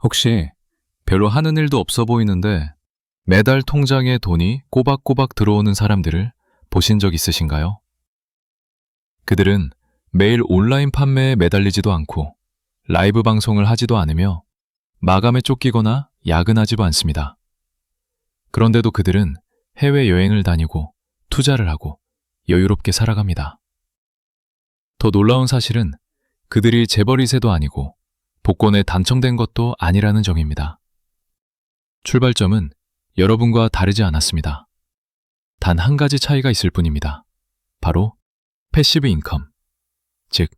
혹시 별로 하는 일도 없어 보이는데 매달 통장에 돈이 꼬박꼬박 들어오는 사람들을 보신 적 있으신가요? 그들은 매일 온라인 판매에 매달리지도 않고 라이브 방송을 하지도 않으며 마감에 쫓기거나 야근하지도 않습니다. 그런데도 그들은 해외여행을 다니고 투자를 하고 여유롭게 살아갑니다. 더 놀라운 사실은 그들이 재벌 2세도 아니고 복권에 당첨된 것도 아니라는 점입니다. 출발점은 여러분과 다르지 않았습니다. 단 한 가지 차이가 있을 뿐입니다. 바로 패시브 인컴, 즉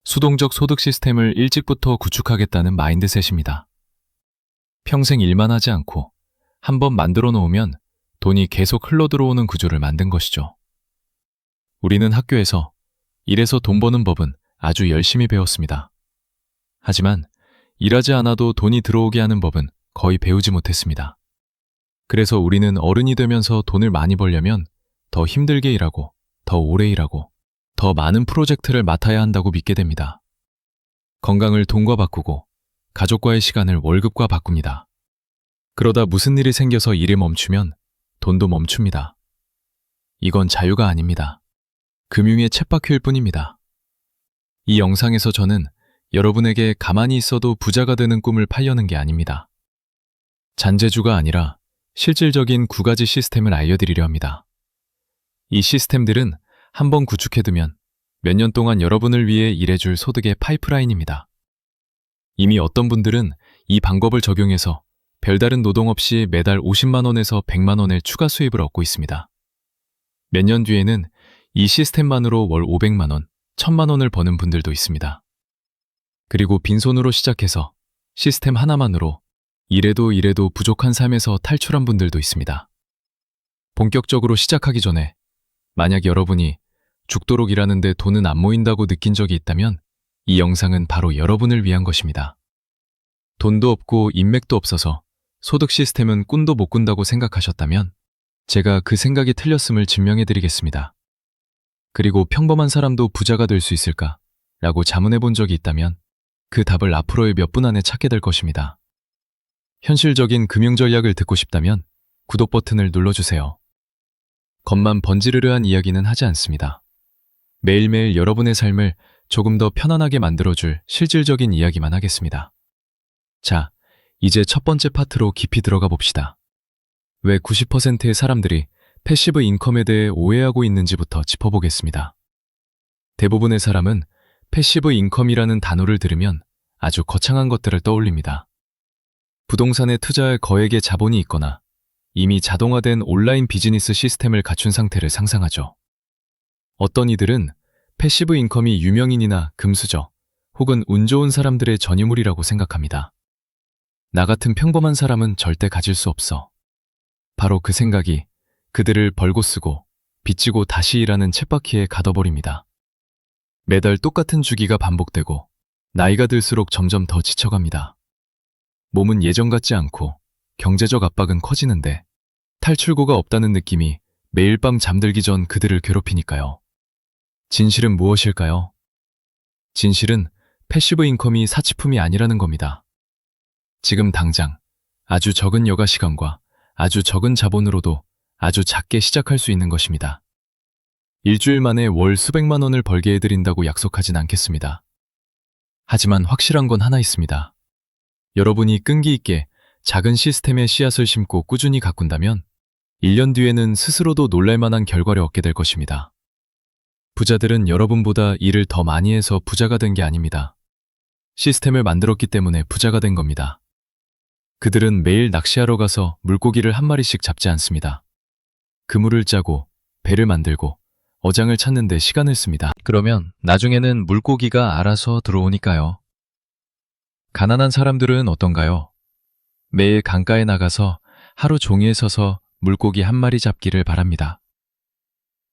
수동적 소득 시스템을 일찍부터 구축하겠다는 마인드셋입니다. 평생 일만 하지 않고 한번 만들어 놓으면 돈이 계속 흘러들어오는 구조를 만든 것이죠. 우리는 학교에서 일해서 돈 버는 법은 아주 열심히 배웠습니다. 하지만 일하지 않아도 돈이 들어오게 하는 법은 거의 배우지 못했습니다. 그래서 우리는 어른이 되면서 돈을 많이 벌려면 더 힘들게 일하고 더 오래 일하고 더 많은 프로젝트를 맡아야 한다고 믿게 됩니다. 건강을 돈과 바꾸고 가족과의 시간을 월급과 바꿉니다. 그러다 무슨 일이 생겨서 일이 멈추면 돈도 멈춥니다. 이건 자유가 아닙니다. 금융의 쳇바퀴일 뿐입니다. 이 영상에서 저는 여러분에게 가만히 있어도 부자가 되는 꿈을 팔려는 게 아닙니다. 잔재주가 아니라 실질적인 9가지 시스템을 알려드리려 합니다. 이 시스템들은 한번 구축해두면 몇 년 동안 여러분을 위해 일해줄 소득의 파이프라인입니다. 이미 어떤 분들은 이 방법을 적용해서 별다른 노동 없이 매달 50만 원에서 100만 원의 추가 수입을 얻고 있습니다. 몇 년 뒤에는 이 시스템만으로 월 500만 원, 1000만 원을 버는 분들도 있습니다. 그리고 빈손으로 시작해서 시스템 하나만으로 이래도 부족한 삶에서 탈출한 분들도 있습니다. 본격적으로 시작하기 전에 만약 여러분이 죽도록 일하는데 돈은 안 모인다고 느낀 적이 있다면 이 영상은 바로 여러분을 위한 것입니다. 돈도 없고 인맥도 없어서 소득 시스템은 꿈도 못 꾼다고 생각하셨다면 제가 그 생각이 틀렸음을 증명해드리겠습니다. 그리고 평범한 사람도 부자가 될 수 있을까? 라고 자문해 본 적이 있다면 그 답을 앞으로의 몇 분 안에 찾게 될 것입니다. 현실적인 금융 전략을 듣고 싶다면 구독 버튼을 눌러주세요. 겉만 번지르르한 이야기는 하지 않습니다. 매일매일 여러분의 삶을 조금 더 편안하게 만들어줄 실질적인 이야기만 하겠습니다. 자, 이제 첫 번째 파트로 깊이 들어가 봅시다. 왜 90%의 사람들이 패시브 인컴에 대해 오해하고 있는지부터 짚어보겠습니다. 대부분의 사람은 패시브 인컴이라는 단어를 들으면 아주 거창한 것들을 떠올립니다. 부동산에 투자할 거액의 자본이 있거나 이미 자동화된 온라인 비즈니스 시스템을 갖춘 상태를 상상하죠. 어떤 이들은 패시브 인컴이 유명인이나 금수저 혹은 운 좋은 사람들의 전유물이라고 생각합니다. 나 같은 평범한 사람은 절대 가질 수 없어. 바로 그 생각이 그들을 벌고 쓰고 빚지고 다시 일하는 쳇바퀴에 가둬버립니다. 매달 똑같은 주기가 반복되고 나이가 들수록 점점 더 지쳐갑니다. 몸은 예전 같지 않고 경제적 압박은 커지는데 탈출구가 없다는 느낌이 매일 밤 잠들기 전 그들을 괴롭히니까요. 진실은 무엇일까요? 진실은 패시브 인컴이 사치품이 아니라는 겁니다. 지금 당장 아주 적은 여가 시간과 아주 적은 자본으로도 아주 작게 시작할 수 있는 것입니다. 일주일 만에 월 수백만 원을 벌게 해드린다고 약속하진 않겠습니다. 하지만 확실한 건 하나 있습니다. 여러분이 끈기 있게 작은 시스템에 씨앗을 심고 꾸준히 가꾼다면 1년 뒤에는 스스로도 놀랄만한 결과를 얻게 될 것입니다. 부자들은 여러분보다 일을 더 많이 해서 부자가 된 게 아닙니다. 시스템을 만들었기 때문에 부자가 된 겁니다. 그들은 매일 낚시하러 가서 물고기를 한 마리씩 잡지 않습니다. 그물을 짜고 배를 만들고 어장을 찾는 데 시간을 씁니다. 그러면 나중에는 물고기가 알아서 들어오니까요. 가난한 사람들은 어떤가요? 매일 강가에 나가서 하루 종일 서서 물고기 한 마리 잡기를 바랍니다.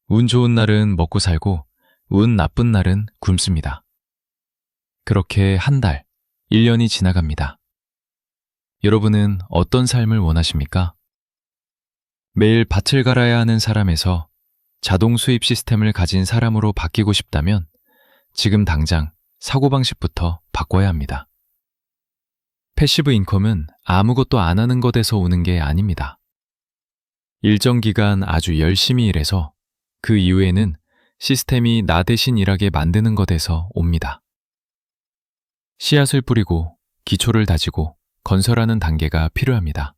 운 좋은 날은 먹고 살고 운 나쁜 날은 굶습니다. 그렇게 한 달, 1년이 지나갑니다. 여러분은 어떤 삶을 원하십니까? 매일 밭을 갈아야 하는 사람에서 자동 수입 시스템을 가진 사람으로 바뀌고 싶다면 지금 당장 사고방식부터 바꿔야 합니다. 패시브 인컴은 아무것도 안 하는 것에서 오는 게 아닙니다. 일정 기간 아주 열심히 일해서 그 이후에는 시스템이 나 대신 일하게 만드는 것에서 옵니다. 씨앗을 뿌리고 기초를 다지고 건설하는 단계가 필요합니다.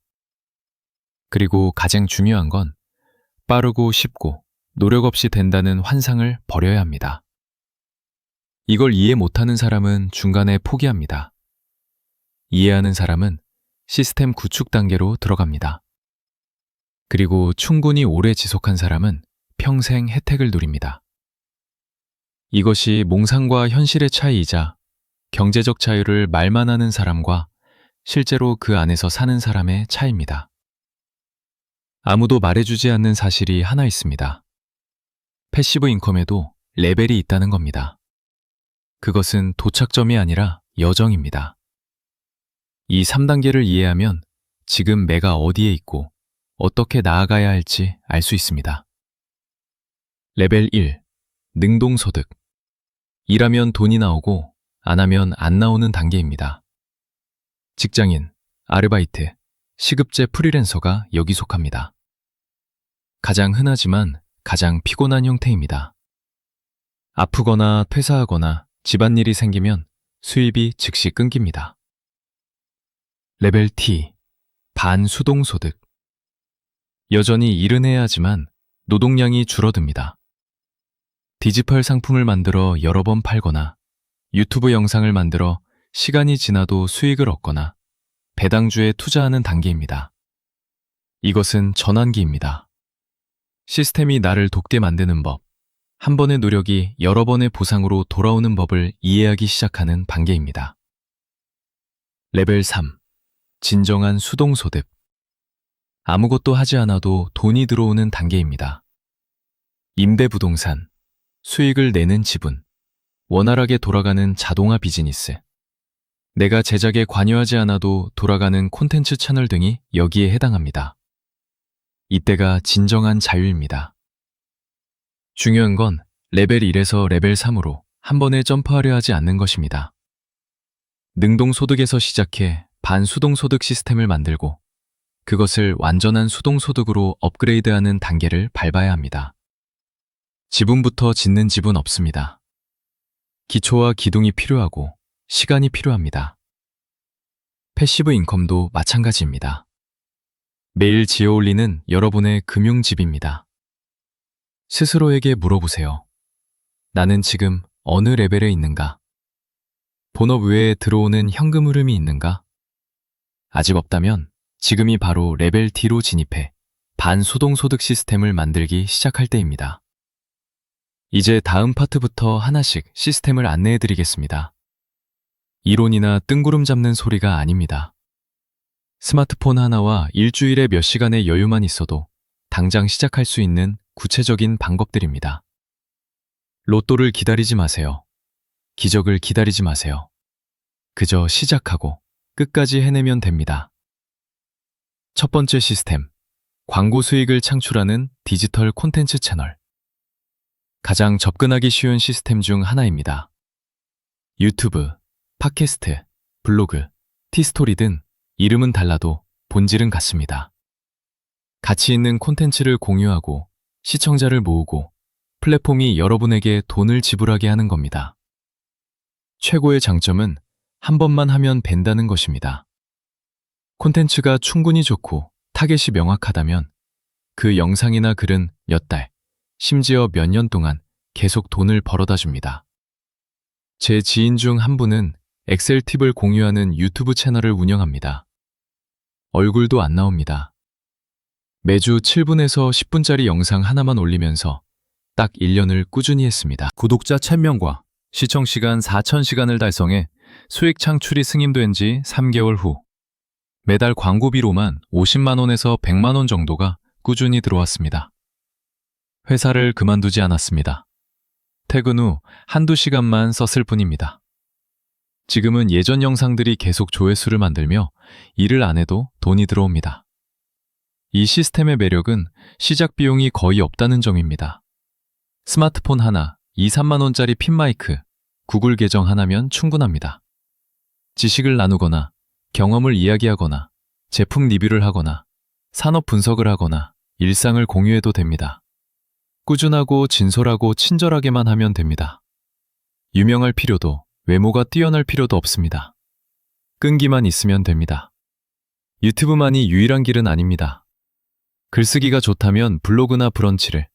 그리고 가장 중요한 건 빠르고 쉽고 노력 없이 된다는 환상을 버려야 합니다. 이걸 이해 못하는 사람은 중간에 포기합니다. 이해하는 사람은 시스템 구축 단계로 들어갑니다. 그리고 충분히 오래 지속한 사람은 평생 혜택을 누립니다. 이것이 몽상과 현실의 차이이자 경제적 자유를 말만 하는 사람과 실제로 그 안에서 사는 사람의 차이입니다. 아무도 말해주지 않는 사실이 하나 있습니다. 패시브 인컴에도 레벨이 있다는 겁니다. 그것은 도착점이 아니라 여정입니다. 이 3단계를 이해하면 지금 내가 어디에 있고 어떻게 나아가야 할지 알 수 있습니다. 레벨 1. 능동소득. 일하면 돈이 나오고 안 하면 안 나오는 단계입니다. 직장인, 아르바이트, 시급제 프리랜서가 여기 속합니다. 가장 흔하지만 가장 피곤한 형태입니다. 아프거나 퇴사하거나 집안일이 생기면 수입이 즉시 끊깁니다. 레벨 T. 반수동소득. 여전히 일은 해야 하지만 노동량이 줄어듭니다. 디지털 상품을 만들어 여러 번 팔거나 유튜브 영상을 만들어 시간이 지나도 수익을 얻거나 배당주에 투자하는 단계입니다. 이것은 전환기입니다. 시스템이 나를 돕게 만드는 법, 한 번의 노력이 여러 번의 보상으로 돌아오는 법을 이해하기 시작하는 단계입니다. 레벨 3. 진정한 수동소득. 아무것도 하지 않아도 돈이 들어오는 단계입니다. 임대부동산, 수익을 내는 지분, 원활하게 돌아가는 자동화 비즈니스, 내가 제작에 관여하지 않아도 돌아가는 콘텐츠 채널 등이 여기에 해당합니다. 이때가 진정한 자유입니다. 중요한 건 레벨 1에서 레벨 3으로 한 번에 점프하려 하지 않는 것입니다. 능동소득에서 시작해 반수동소득 시스템을 만들고 그것을 완전한 수동소득으로 업그레이드하는 단계를 밟아야 합니다. 지분부터 짓는 집은 없습니다. 기초와 기둥이 필요하고 시간이 필요합니다. 패시브 인컴도 마찬가지입니다. 매일 지어올리는 여러분의 금융집입니다. 스스로에게 물어보세요. 나는 지금 어느 레벨에 있는가? 본업 외에 들어오는 현금 흐름이 있는가? 아직 없다면 지금이 바로 레벨 D로 진입해 반수동소득 시스템을 만들기 시작할 때입니다. 이제 다음 파트부터 하나씩 시스템을 안내해 드리겠습니다. 이론이나 뜬구름 잡는 소리가 아닙니다. 스마트폰 하나와 일주일에 몇 시간의 여유만 있어도 당장 시작할 수 있는 구체적인 방법들입니다. 로또를 기다리지 마세요. 기적을 기다리지 마세요. 그저 시작하고 끝까지 해내면 됩니다. 첫 번째 시스템, 광고 수익을 창출하는 디지털 콘텐츠 채널. 가장 접근하기 쉬운 시스템 중 하나입니다. 유튜브, 팟캐스트, 블로그, 티스토리 등 이름은 달라도 본질은 같습니다. 가치 있는 콘텐츠를 공유하고 시청자를 모으고 플랫폼이 여러분에게 돈을 지불하게 하는 겁니다. 최고의 장점은 한 번만 하면 된다는 것입니다. 콘텐츠가 충분히 좋고 타겟이 명확하다면 그 영상이나 글은 몇 달, 심지어 몇 년 동안 계속 돈을 벌어다 줍니다. 제 지인 중 한 분은 엑셀 팁을 공유하는 유튜브 채널을 운영합니다. 얼굴도 안 나옵니다. 매주 7분에서 10분짜리 영상 하나만 올리면서 딱 1년을 꾸준히 했습니다. 구독자 1000명과 시청시간 4000시간을 달성해 수익 창출이 승인된 지 3개월 후 매달 광고비로만 50만 원에서 100만 원 정도가 꾸준히 들어왔습니다. 회사를 그만두지 않았습니다. 퇴근 후 한두 시간만 썼을 뿐입니다. 지금은 예전 영상들이 계속 조회수를 만들며 일을 안 해도 돈이 들어옵니다. 이 시스템의 매력은 시작 비용이 거의 없다는 점입니다. 스마트폰 하나, 2, 3만 원짜리 핀마이크, 구글 계정 하나면 충분합니다. 지식을 나누거나 경험을 이야기하거나 제품 리뷰를 하거나 산업 분석을 하거나 일상을 공유해도 됩니다. 꾸준하고 진솔하고 친절하게만 하면 됩니다. 유명할 필요도, 외모가 뛰어날 필요도 없습니다. 끈기만 있으면 됩니다. 유튜브만이 유일한 길은 아닙니다. 글쓰기가 좋다면 블로그나 브런치를,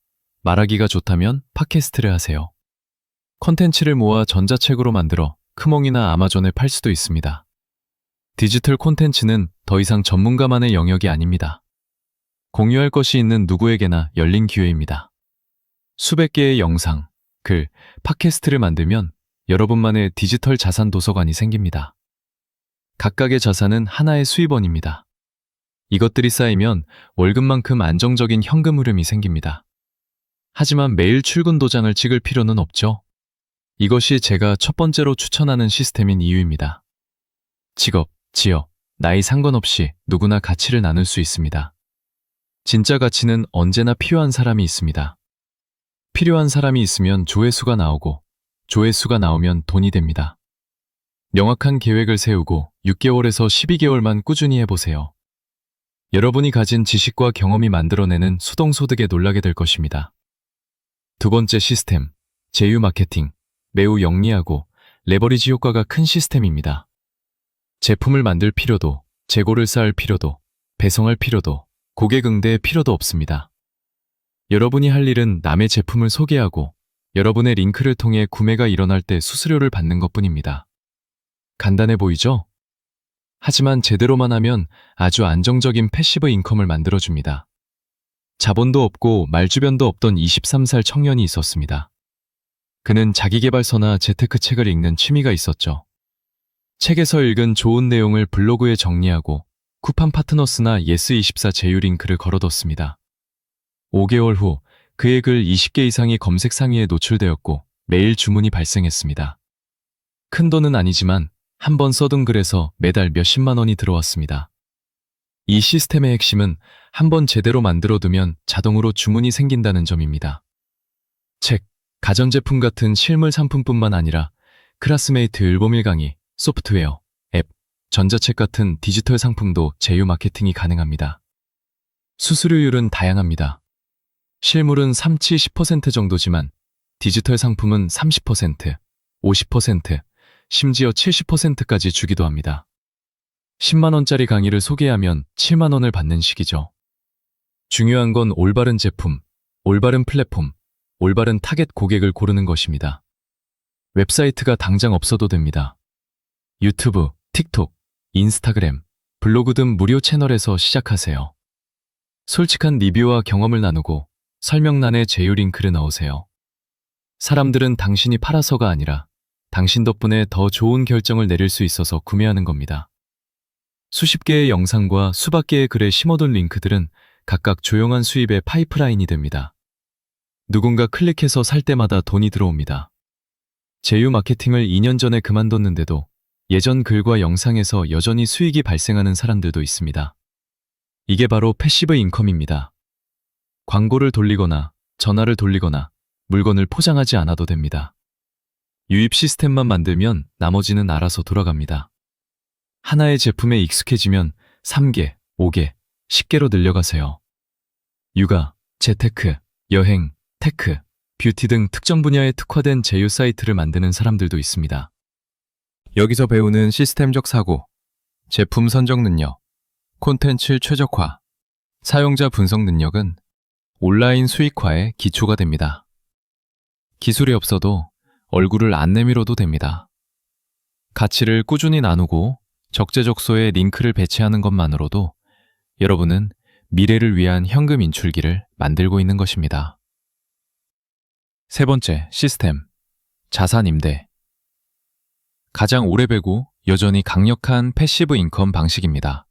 말하기가 좋다면 팟캐스트를 하세요. 콘텐츠를 모아 전자책으로 만들어 크몽이나 아마존에 팔 수도 있습니다. 디지털 콘텐츠는 더 이상 전문가만의 영역이 아닙니다. 공유할 것이 있는 누구에게나 열린 기회입니다. 수백 개의 영상, 글, 팟캐스트를 만들면 여러분만의 디지털 자산 도서관이 생깁니다. 각각의 자산은 하나의 수입원입니다. 이것들이 쌓이면 월급만큼 안정적인 현금 흐름이 생깁니다. 하지만 매일 출근 도장을 찍을 필요는 없죠. 이것이 제가 첫 번째로 추천하는 시스템인 이유입니다. 직업, 지역, 나이 상관없이 누구나 가치를 나눌 수 있습니다. 진짜 가치는 언제나 필요한 사람이 있습니다. 필요한 사람이 있으면 조회수가 나오고 조회수가 나오면 돈이 됩니다. 명확한 계획을 세우고 6개월에서 12개월만 꾸준히 해보세요. 여러분이 가진 지식과 경험이 만들어내는 수동소득에 놀라게 될 것입니다. 두 번째 시스템, 제휴 마케팅. 매우 영리하고 레버리지 효과가 큰 시스템입니다. 제품을 만들 필요도, 재고를 쌓을 필요도, 배송할 필요도, 고객 응대의 필요도 없습니다. 여러분이 할 일은 남의 제품을 소개하고 여러분의 링크를 통해 구매가 일어날 때 수수료를 받는 것뿐입니다. 간단해 보이죠? 하지만 제대로만 하면 아주 안정적인 패시브 인컴을 만들어줍니다. 자본도 없고 말주변도 없던 23살 청년이 있었습니다. 그는 자기계발서나 재테크 책을 읽는 취미가 있었죠. 책에서 읽은 좋은 내용을 블로그에 정리하고 쿠팡 파트너스나 예스24 제휴 링크를 걸어뒀습니다. 5개월 후 그의 글 20개 이상이 검색 상위에 노출되었고 매일 주문이 발생했습니다. 큰 돈은 아니지만 한 번 써둔 글에서 매달 몇십만 원이 들어왔습니다. 이 시스템의 핵심은 한 번 제대로 만들어두면 자동으로 주문이 생긴다는 점입니다. 책, 가전제품 같은 실물 상품뿐만 아니라 클래스메이트 앨범 강의, 소프트웨어, 앱, 전자책 같은 디지털 상품도 제휴 마케팅이 가능합니다. 수수료율은 다양합니다. 실물은 30-10% 정도지만 디지털 상품은 30%, 50%, 심지어 70%까지 주기도 합니다. 10만 원짜리 강의를 소개하면 7만 원을 받는 식이죠. 중요한 건 올바른 제품, 올바른 플랫폼, 올바른 타겟 고객을 고르는 것입니다. 웹사이트가 당장 없어도 됩니다. 유튜브, 틱톡, 인스타그램, 블로그 등 무료 채널에서 시작하세요. 솔직한 리뷰와 경험을 나누고 설명란에 제휴 링크를 넣으세요. 사람들은 당신이 팔아서가 아니라 당신 덕분에 더 좋은 결정을 내릴 수 있어서 구매하는 겁니다. 수십 개의 영상과 수백 개의 글에 심어둔 링크들은 각각 조용한 수입의 파이프라인이 됩니다. 누군가 클릭해서 살 때마다 돈이 들어옵니다. 제휴 마케팅을 2년 전에 그만뒀는데도 예전 글과 영상에서 여전히 수익이 발생하는 사람들도 있습니다. 이게 바로 패시브 인컴입니다. 광고를 돌리거나 전화를 돌리거나 물건을 포장하지 않아도 됩니다. 유입 시스템만 만들면 나머지는 알아서 돌아갑니다. 하나의 제품에 익숙해지면 3개, 5개, 10개로 늘려가세요. 육아, 재테크, 여행, 테크, 뷰티 등 특정 분야에 특화된 제휴 사이트를 만드는 사람들도 있습니다. 여기서 배우는 시스템적 사고, 제품 선정 능력, 콘텐츠 최적화, 사용자 분석 능력은 온라인 수익화의 기초가 됩니다. 기술이 없어도 얼굴을 안 내밀어도 됩니다. 가치를 꾸준히 나누고 적재적소에 링크를 배치하는 것만으로도 여러분은 미래를 위한 현금 인출기를 만들고 있는 것입니다. 세 번째, 시스템, 자산 임대. 가장 오래 배고 여전히 강력한 패시브 인컴 방식입니다.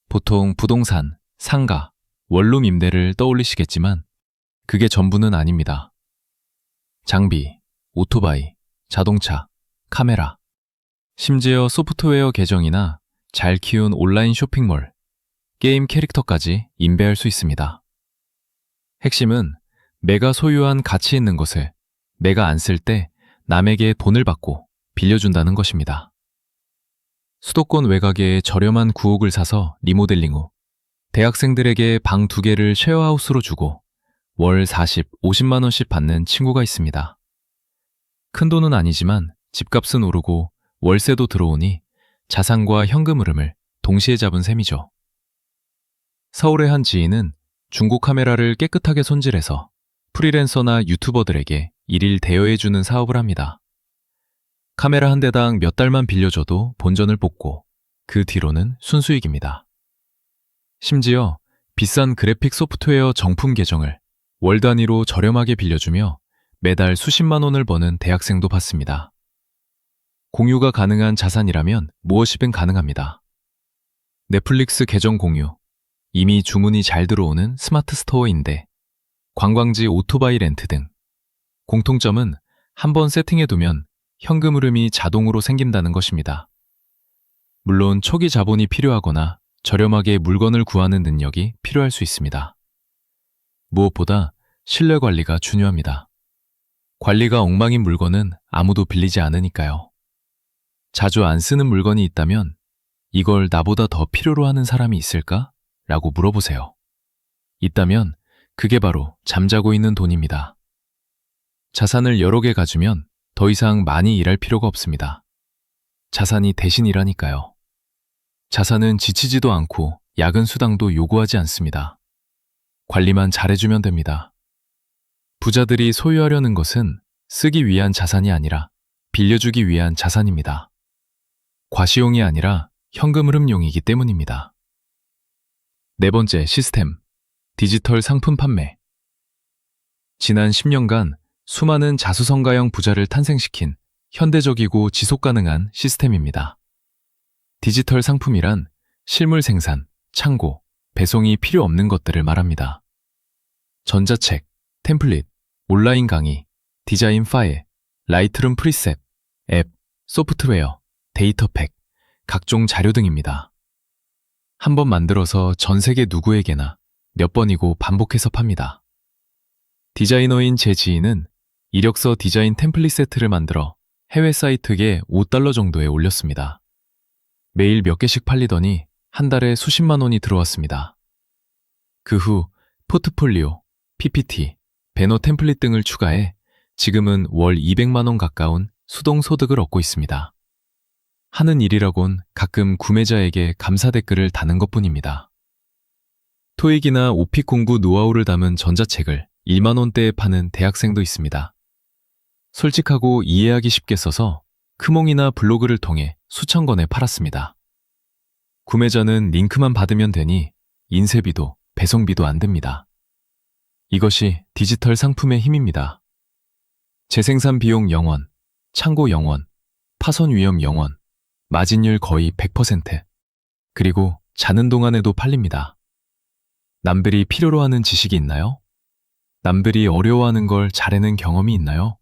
보통 부동산, 상가, 원룸 임대를 떠올리시겠지만 그게 전부는 아닙니다. 장비, 오토바이, 자동차, 카메라, 심지어 소프트웨어 계정이나 잘 키운 온라인 쇼핑몰, 게임 캐릭터까지 임대할 수 있습니다. 핵심은 내가 소유한 가치 있는 것을 내가 안 쓸 때 남에게 돈을 받고 빌려준다는 것입니다. 수도권 외곽에 저렴한 구옥을 사서 리모델링 후 대학생들에게 방 2개를 쉐어하우스로 주고 월 40, 50만 원씩 받는 친구가 있습니다. 큰 돈은 아니지만 집값은 오르고 월세도 들어오니 자산과 현금 흐름을 동시에 잡은 셈이죠. 서울의 한 지인은 중고 카메라를 깨끗하게 손질해서 프리랜서나 유튜버들에게 일일 대여해주는 사업을 합니다. 카메라 한 대당 몇 달만 빌려줘도 본전을 뽑고 그 뒤로는 순수익입니다. 심지어 비싼 그래픽 소프트웨어 정품 계정을 월 단위로 저렴하게 빌려주며 매달 수십만 원을 버는 대학생도 봤습니다. 공유가 가능한 자산이라면 무엇이든 가능합니다. 넷플릭스 계정 공유, 이미 주문이 잘 들어오는 스마트 스토어인데 관광지 오토바이 렌트 등 공통점은 한번 세팅해두면 현금 흐름이 자동으로 생긴다는 것입니다. 물론 초기 자본이 필요하거나 저렴하게 물건을 구하는 능력이 필요할 수 있습니다. 무엇보다 신뢰 관리가 중요합니다. 관리가 엉망인 물건은 아무도 빌리지 않으니까요. 자주 안 쓰는 물건이 있다면 이걸 나보다 더 필요로 하는 사람이 있을까? 라고 물어보세요. 있다면 그게 바로 잠자고 있는 돈입니다. 자산을 여러 개 가지면 더 이상 많이 일할 필요가 없습니다. 자산이 대신 일하니까요. 자산은 지치지도 않고 야근 수당도 요구하지 않습니다. 관리만 잘해주면 됩니다. 부자들이 소유하려는 것은 쓰기 위한 자산이 아니라 빌려주기 위한 자산입니다. 과시용이 아니라 현금 흐름용이기 때문입니다. 네 번째 시스템, 디지털 상품 판매. 지난 10년간 수많은 자수성가형 부자를 탄생시킨 현대적이고 지속가능한 시스템입니다. 디지털 상품이란 실물 생산, 창고, 배송이 필요 없는 것들을 말합니다. 전자책, 템플릿, 온라인 강의, 디자인 파일, 라이트룸 프리셋, 앱, 소프트웨어, 데이터팩, 각종 자료 등입니다. 한번 만들어서 전 세계 누구에게나 몇 번이고 반복해서 팝니다. 디자이너인 제 지인은 이력서 디자인 템플릿 세트를 만들어 해외 사이트에 $5 정도에 올렸습니다. 매일 몇 개씩 팔리더니 한 달에 수십만 원이 들어왔습니다. 그 후 포트폴리오, PPT, 배너 템플릿 등을 추가해 지금은 월 200만 원 가까운 수동 소득을 얻고 있습니다. 하는 일이라곤 가끔 구매자에게 감사 댓글을 다는 것뿐입니다. 토익이나 오픽 공부 노하우를 담은 전자책을 1만 원대에 파는 대학생도 있습니다. 솔직하고 이해하기 쉽게 써서 크몽이나 블로그를 통해 수천 권에 팔았습니다. 구매자는 링크만 받으면 되니 인쇄비도 배송비도 안 듭니다. 이것이 디지털 상품의 힘입니다. 재생산 비용 0원, 창고 0원, 파손 위험 0원, 마진율 거의 100%, 그리고 자는 동안에도 팔립니다. 남들이 필요로 하는 지식이 있나요? 남들이 어려워하는 걸 잘해낸 경험이 있나요?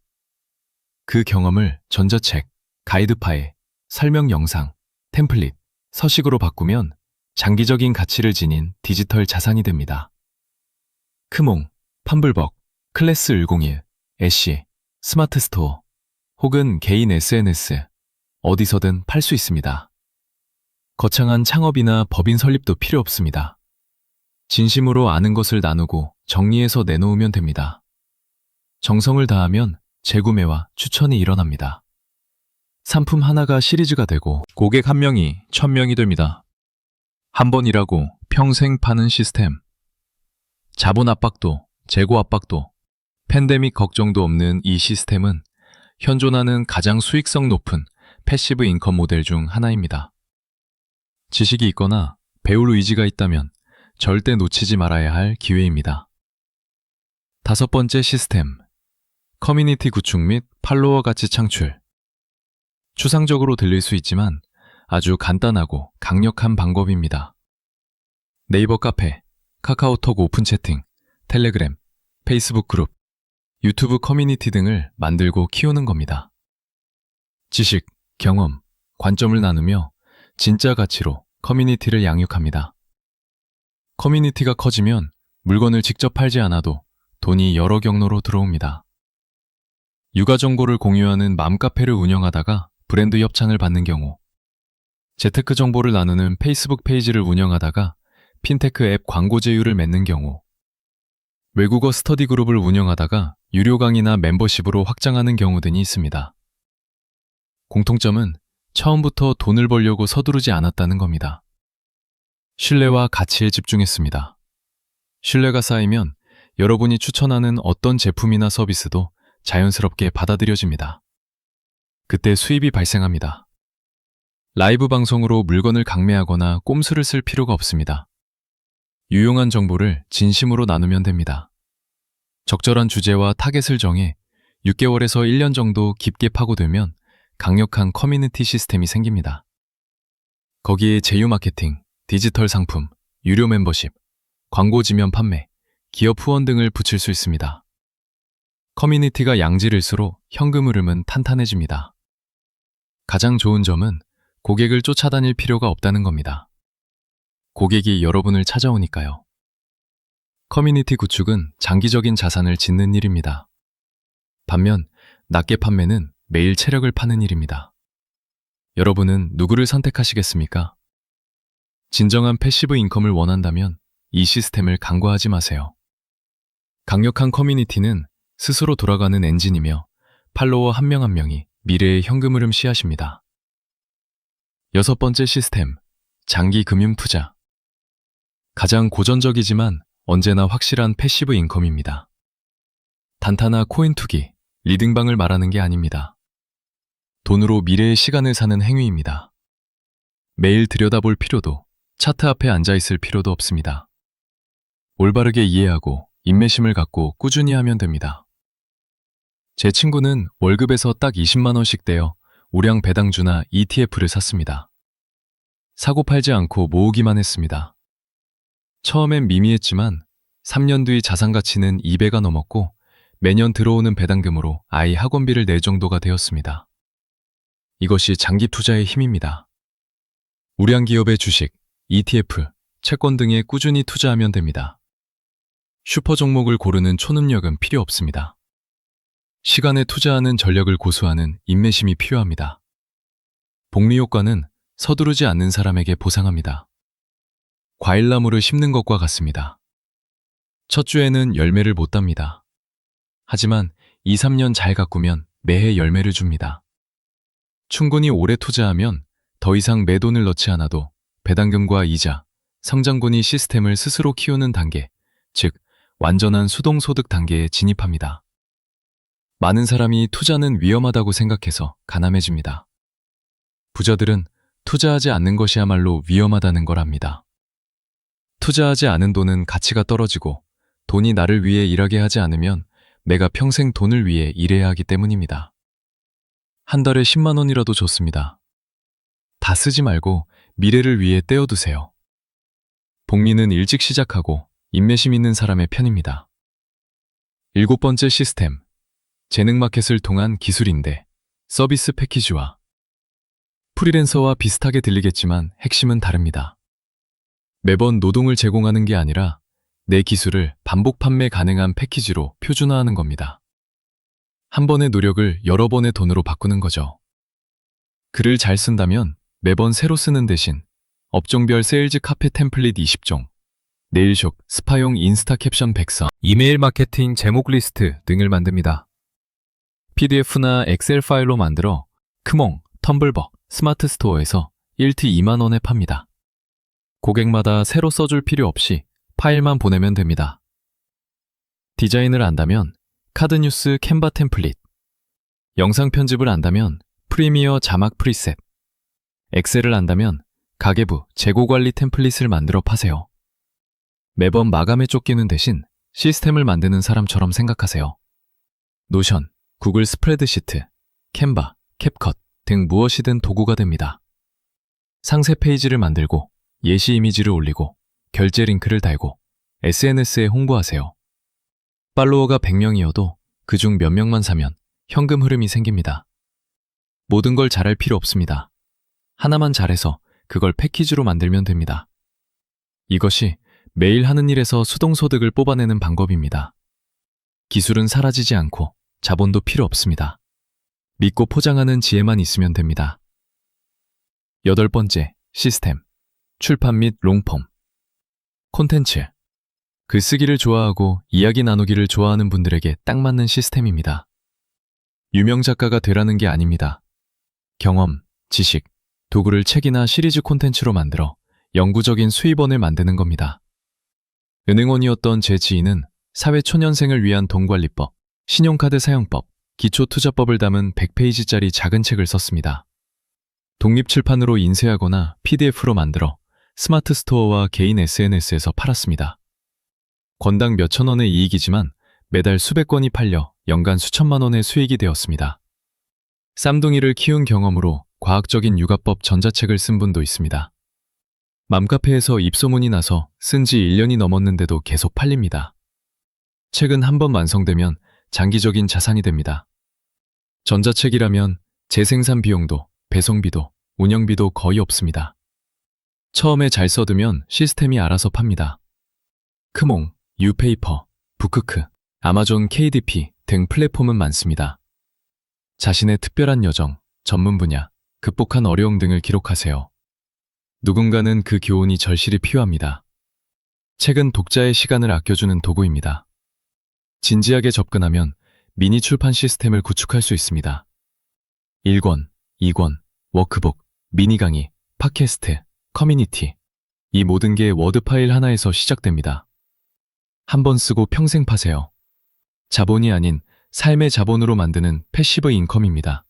그 경험을 전자책, 가이드 파일, 설명 영상, 템플릿, 서식으로 바꾸면 장기적인 가치를 지닌 디지털 자산이 됩니다. 크몽, 팜블벅, 클래스 101, 애쉬, 스마트 스토어, 혹은 개인 SNS, 어디서든 팔 수 있습니다. 거창한 창업이나 법인 설립도 필요 없습니다. 진심으로 아는 것을 나누고 정리해서 내놓으면 됩니다. 정성을 다하면 재구매와 추천이 일어납니다. 상품 하나가 시리즈가 되고 고객 한 명이 1000명이 됩니다. 한 번 일하고 평생 파는 시스템. 자본 압박도 재고 압박도 팬데믹 걱정도 없는 이 시스템은 현존하는 가장 수익성 높은 패시브 인컴 모델 중 하나입니다. 지식이 있거나 배울 의지가 있다면 절대 놓치지 말아야 할 기회입니다. 다섯 번째 시스템, 커뮤니티 구축 및 팔로워 가치 창출. 추상적으로 들릴 수 있지만 아주 간단하고 강력한 방법입니다. 네이버 카페, 카카오톡 오픈 채팅, 텔레그램, 페이스북 그룹, 유튜브 커뮤니티 등을 만들고 키우는 겁니다. 지식, 경험, 관점을 나누며 진짜 가치로 커뮤니티를 양육합니다. 커뮤니티가 커지면 물건을 직접 팔지 않아도 돈이 여러 경로로 들어옵니다. 육아 정보를 공유하는 맘카페를 운영하다가 브랜드 협찬을 받는 경우, 재테크 정보를 나누는 페이스북 페이지를 운영하다가 핀테크 앱 광고 제휴를 맺는 경우, 외국어 스터디 그룹을 운영하다가 유료 강의나 멤버십으로 확장하는 경우 등이 있습니다. 공통점은 처음부터 돈을 벌려고 서두르지 않았다는 겁니다. 신뢰와 가치에 집중했습니다. 신뢰가 쌓이면 여러분이 추천하는 어떤 제품이나 서비스도 자연스럽게 받아들여집니다. 그때 수입이 발생합니다. 라이브 방송으로 물건을 강매하거나 꼼수를 쓸 필요가 없습니다. 유용한 정보를 진심으로 나누면 됩니다. 적절한 주제와 타겟을 정해 6개월에서 1년 정도 깊게 파고들면 강력한 커뮤니티 시스템이 생깁니다. 거기에 제휴 마케팅, 디지털 상품, 유료 멤버십, 광고 지면 판매, 기업 후원 등을 붙일 수 있습니다. 커뮤니티가 양질일수록 현금 흐름은 탄탄해집니다. 가장 좋은 점은 고객을 쫓아다닐 필요가 없다는 겁니다. 고객이 여러분을 찾아오니까요. 커뮤니티 구축은 장기적인 자산을 짓는 일입니다. 반면 낮게 판매는 매일 체력을 파는 일입니다. 여러분은 누구를 선택하시겠습니까? 진정한 패시브 인컴을 원한다면 이 시스템을 간과하지 마세요. 강력한 커뮤니티는 스스로 돌아가는 엔진이며 팔로워 한 명 한 명이 미래의 현금 흐름 씨앗입니다. 6번째 시스템, 장기 금융 투자. 가장 고전적이지만 언제나 확실한 패시브 인컴입니다. 단타나 코인 투기, 리딩방을 말하는 게 아닙니다. 돈으로 미래의 시간을 사는 행위입니다. 매일 들여다볼 필요도, 차트 앞에 앉아있을 필요도 없습니다. 올바르게 이해하고 인내심을 갖고 꾸준히 하면 됩니다. 제 친구는 월급에서 딱 20만 원씩 떼어 우량 배당주나 ETF를 샀습니다. 사고 팔지 않고 모으기만 했습니다. 처음엔 미미했지만 3년 뒤 자산 가치는 2배가 넘었고 매년 들어오는 배당금으로 아이 학원비를 낼 정도가 되었습니다. 이것이 장기 투자의 힘입니다. 우량 기업의 주식, ETF, 채권 등에 꾸준히 투자하면 됩니다. 슈퍼 종목을 고르는 초능력은 필요 없습니다. 시간에 투자하는 전력을 고수하는 인내심이 필요합니다. 복리 효과는 서두르지 않는 사람에게 보상합니다. 과일나무를 심는 것과 같습니다. 첫 주에는 열매를 못 답니다. 하지만 2, 3년 잘 가꾸면 매해 열매를 줍니다. 충분히 오래 투자하면 더 이상 내 돈을 넣지 않아도 배당금과 이자, 성장분이 시스템을 스스로 키우는 단계, 즉 완전한 수동소득 단계에 진입합니다. 많은 사람이 투자는 위험하다고 생각해서 가난해집니다. 부자들은 투자하지 않는 것이야말로 위험하다는 걸 압니다. 투자하지 않은 돈은 가치가 떨어지고 돈이 나를 위해 일하게 하지 않으면 내가 평생 돈을 위해 일해야 하기 때문입니다. 한 달에 10만 원이라도 좋습니다. 다 쓰지 말고 미래를 위해 떼어두세요. 복리는 일찍 시작하고 인내심 있는 사람의 편입니다. 7번째 시스템, 재능 마켓을 통한 기술인데 서비스 패키지화. 프리랜서와 비슷하게 들리겠지만 핵심은 다릅니다. 매번 노동을 제공하는 게 아니라 내 기술을 반복 판매 가능한 패키지로 표준화하는 겁니다. 한 번의 노력을 여러 번의 돈으로 바꾸는 거죠. 글을 잘 쓴다면 매번 새로 쓰는 대신 업종별 세일즈 카페 템플릿 20종, 네일숍, 스파용 인스타 캡션 100선, 이메일 마케팅 제목 리스트 등을 만듭니다. PDF나 엑셀 파일로 만들어 크몽, 텀블벅, 스마트 스토어에서 1티 2만 원에 팝니다. 고객마다 새로 써줄 필요 없이 파일만 보내면 됩니다. 디자인을 안다면 카드뉴스 캔바 템플릿, 영상 편집을 안다면 프리미어 자막 프리셋, 엑셀을 안다면 가계부 재고관리 템플릿을 만들어 파세요. 매번 마감에 쫓기는 대신 시스템을 만드는 사람처럼 생각하세요. 노션, 구글 스프레드시트, 캔바, 캡컷 등 무엇이든 도구가 됩니다. 상세 페이지를 만들고 예시 이미지를 올리고 결제 링크를 달고 SNS에 홍보하세요. 팔로워가 100명이어도 그중 몇 명만 사면 현금 흐름이 생깁니다. 모든 걸 잘할 필요 없습니다. 하나만 잘해서 그걸 패키지로 만들면 됩니다. 이것이 매일 하는 일에서 수동소득을 뽑아내는 방법입니다. 기술은 사라지지 않고 자본도 필요 없습니다. 믿고 포장하는 지혜만 있으면 됩니다. 8번째, 시스템, 출판 및 롱폼. 콘텐츠, 글쓰기를 좋아하고 이야기 나누기를 좋아하는 분들에게 딱 맞는 시스템입니다. 유명 작가가 되라는 게 아닙니다. 경험, 지식, 도구를 책이나 시리즈 콘텐츠로 만들어 영구적인 수입원을 만드는 겁니다. 은행원이었던 제 지인은 사회초년생을 위한 돈관리법, 신용카드 사용법, 기초투자법을 담은 100페이지짜리 작은 책을 썼습니다. 독립출판으로 인쇄하거나 PDF로 만들어 스마트 스토어와 개인 SNS에서 팔았습니다. 권당 몇천 원의 이익이지만 매달 수백 건이 팔려 연간 수천만 원의 수익이 되었습니다. 쌈둥이를 키운 경험으로 과학적인 육아법 전자책을 쓴 분도 있습니다. 맘카페에서 입소문이 나서 쓴 지 1년이 넘었는데도 계속 팔립니다. 책은 한번 완성되면 장기적인 자산이 됩니다. 전자책이라면 재생산 비용도, 배송비도, 운영비도 거의 없습니다. 처음에 잘 써두면 시스템이 알아서 팝니다. 크몽, 유페이퍼, 북크크, 아마존 KDP 등 플랫폼은 많습니다. 자신의 특별한 여정, 전문 분야, 극복한 어려움 등을 기록하세요. 누군가는 그 교훈이 절실히 필요합니다. 책은 독자의 시간을 아껴주는 도구입니다. 진지하게 접근하면 미니 출판 시스템을 구축할 수 있습니다. 1권, 2권, 워크북, 미니 강의, 팟캐스트, 커뮤니티. 이 모든 게 워드 파일 하나에서 시작됩니다. 한 번 쓰고 평생 파세요. 자본이 아닌 삶의 자본으로 만드는 패시브 인컴입니다.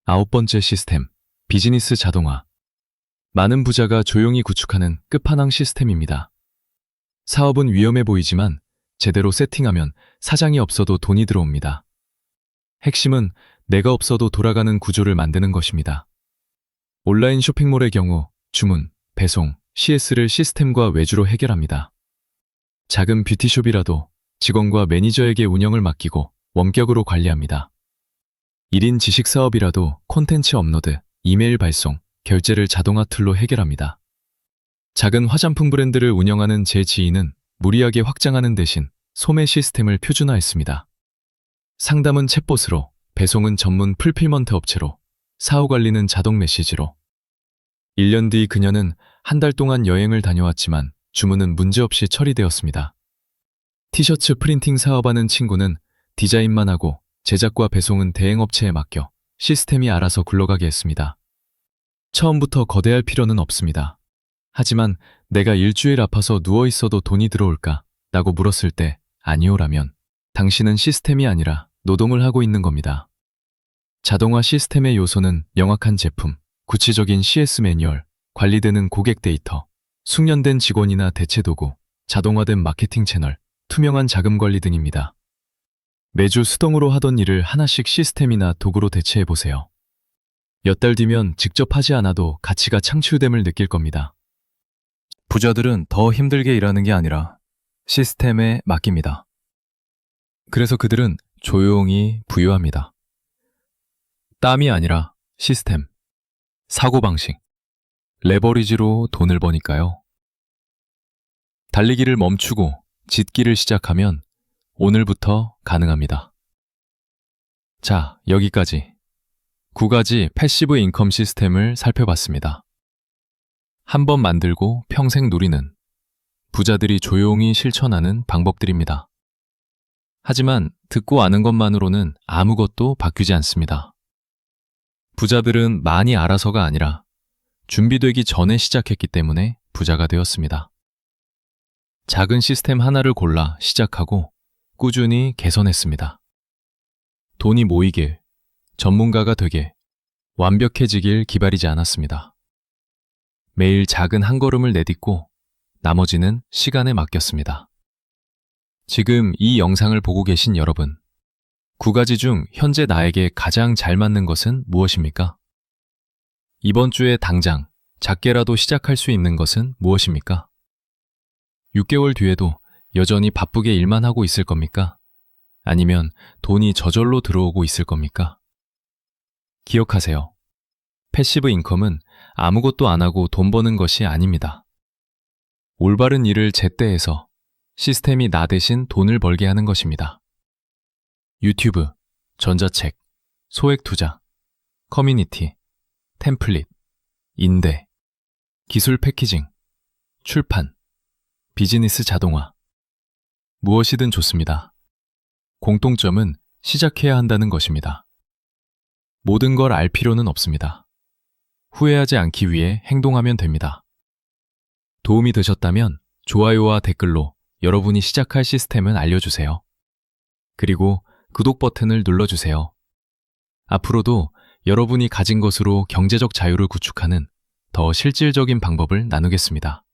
9번째 시스템, 비즈니스 자동화. 많은 부자가 조용히 구축하는 끝판왕 시스템입니다. 사업은 위험해 보이지만 제대로 세팅하면 사장이 없어도 돈이 들어옵니다. 핵심은 내가 없어도 돌아가는 구조를 만드는 것입니다. 온라인 쇼핑몰의 경우 주문, 배송, CS를 시스템과 외주로 해결합니다. 작은 뷰티숍이라도 직원과 매니저에게 운영을 맡기고 원격으로 관리합니다. 1인 지식 사업이라도 콘텐츠 업로드, 이메일 발송, 결제를 자동화 툴로 해결합니다. 작은 화장품 브랜드를 운영하는 제 지인은 무리하게 확장하는 대신 소매 시스템을 표준화했습니다. 상담은 챗봇으로, 배송은 전문 풀필먼트 업체로, 사후 관리는 자동 메시지로. 1년 뒤 그녀는 한 달 동안 여행을 다녀왔지만 주문은 문제없이 처리되었습니다. 티셔츠 프린팅 사업하는 친구는 디자인만 하고 제작과 배송은 대행업체에 맡겨 시스템이 알아서 굴러가게 했습니다. 처음부터 거대할 필요는 없습니다. 하지만 내가 일주일 아파서 누워있어도 돈이 들어올까? 라고 물었을 때 아니오라면 당신은 시스템이 아니라 노동을 하고 있는 겁니다. 자동화 시스템의 요소는 명확한 제품, 구체적인 CS 매뉴얼, 관리되는 고객 데이터, 숙련된 직원이나 대체 도구, 자동화된 마케팅 채널, 투명한 자금 관리 등입니다. 매주 수동으로 하던 일을 하나씩 시스템이나 도구로 대체해보세요. 몇 달 뒤면 직접 하지 않아도 가치가 창출됨을 느낄 겁니다. 부자들은 더 힘들게 일하는 게 아니라 시스템에 맡깁니다. 그래서 그들은 조용히 부유합니다. 땀이 아니라 시스템, 사고방식, 레버리지로 돈을 버니까요. 달리기를 멈추고 짓기를 시작하면 오늘부터 가능합니다. 자, 여기까지 9가지 패시브 인컴 시스템을 살펴봤습니다. 한번 만들고 평생 누리는 부자들이 조용히 실천하는 방법들입니다. 하지만 듣고 아는 것만으로는 아무것도 바뀌지 않습니다. 부자들은 많이 알아서가 아니라 준비되기 전에 시작했기 때문에 부자가 되었습니다. 작은 시스템 하나를 골라 시작하고 꾸준히 개선했습니다. 돈이 모이길, 전문가가 되길, 완벽해지길 기다리지 않았습니다. 매일 작은 한 걸음을 내딛고 나머지는 시간에 맡겼습니다. 지금 이 영상을 보고 계신 여러분, 9가지 중 현재 나에게 가장 잘 맞는 것은 무엇입니까? 이번 주에 당장 작게라도 시작할 수 있는 것은 무엇입니까? 6개월 뒤에도 여전히 바쁘게 일만 하고 있을 겁니까? 아니면 돈이 저절로 들어오고 있을 겁니까? 기억하세요. 패시브 인컴은 아무것도 안 하고 돈 버는 것이 아닙니다. 올바른 일을 제때 해서 시스템이 나 대신 돈을 벌게 하는 것입니다. 유튜브, 전자책, 소액 투자, 커뮤니티, 템플릿, 임대, 기술 패키징, 출판, 비즈니스 자동화. 무엇이든 좋습니다. 공통점은 시작해야 한다는 것입니다. 모든 걸 알 필요는 없습니다. 후회하지 않기 위해 행동하면 됩니다. 도움이 되셨다면 좋아요와 댓글로 여러분이 시작할 시스템을 알려주세요. 그리고 구독 버튼을 눌러주세요. 앞으로도 여러분이 가진 것으로 경제적 자유를 구축하는 더 실질적인 방법을 나누겠습니다.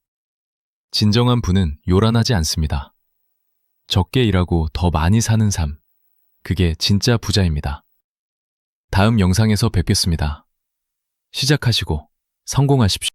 진정한 부는 요란하지 않습니다. 적게 일하고 더 많이 사는 삶, 그게 진짜 부자입니다. 다음 영상에서 뵙겠습니다. 시작하시고 성공하십시오.